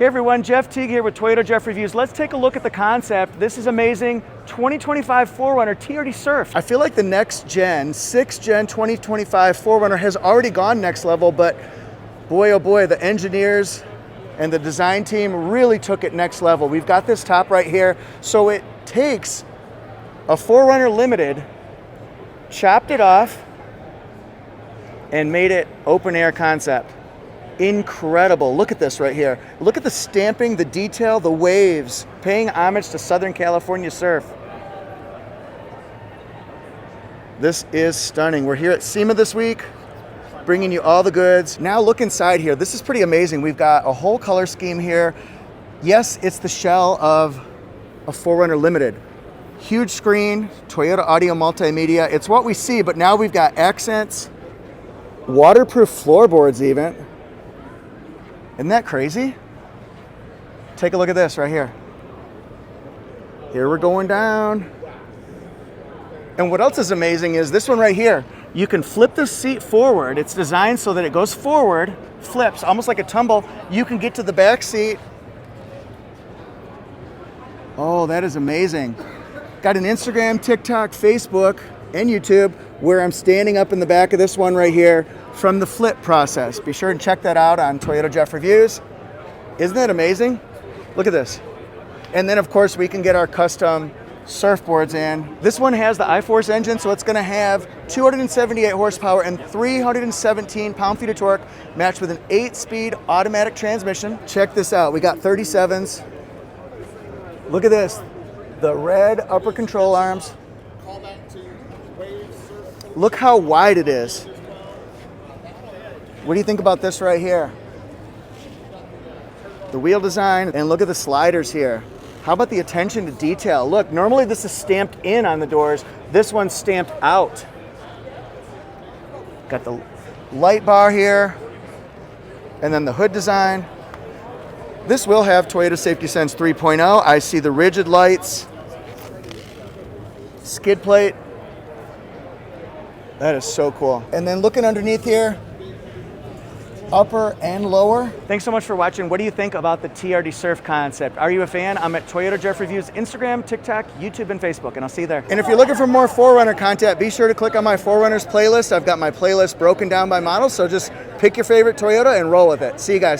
Hey everyone, Jeff Teague here with Toyota Jeff Reviews. Let's take a look at the concept. This is amazing. 2025 4Runner TRD Surf. I feel like the next gen, 6th gen 2025 4Runner has already gone next level, but boy oh boy, the engineers and the design team really took it next level. We've got this top right here. So it takes a 4Runner Limited, chopped it off, and made it open air concept. Incredible. Look at this right here. Look at the stamping, the detail, the waves, paying homage to Southern California surf. This is stunning. We're here at SEMA this week, bringing you all the goods. Now look inside here. This is pretty amazing. We've got a whole color scheme here. Yes, it's the shell of a 4Runner Limited. Huge screen, Toyota audio multimedia. It's what we see, but now we've got accents, waterproof floorboards even. Isn't that crazy? Take a look at this right here. Here we're going down. And what else is amazing is this one right here. You can flip the seat forward. It's designed so that it goes forward, flips, almost like a tumble. You can get to the back seat. Oh, that is amazing. Got an Instagram, TikTok, Facebook, and YouTube where I'm standing up in the back of this one right here from the flip process. Be sure and check that out on Toyota Jeff Reviews. Isn't that amazing? Look at this. And then of course we can get our custom surfboards in. This one has the iForce engine, so it's gonna have 278 horsepower and 317 pound-feet of torque, matched with an 8-speed automatic transmission. Check this out, we got 37s. Look at this, the red upper control arms. Look how wide it is. What do you think about this right here? The wheel design, and look at the sliders here. How about the attention to detail? Look, normally this is stamped in on the doors. This one's stamped out. Got the light bar here, and then the hood design. This will have Toyota Safety Sense 3.0. I see the rigid lights, skid plate. That is so cool. And then looking underneath here, upper and lower. Thanks so much for watching. What do you think about the TRD Surf concept? Are you a fan? I'm at Toyota Jeff Reviews, Instagram, TikTok, YouTube, and Facebook, and I'll see you there. And if you're looking for more 4Runner content, be sure to click on my 4Runners playlist. I've got my playlist broken down by model, so just pick your favorite Toyota and roll with it. See you guys.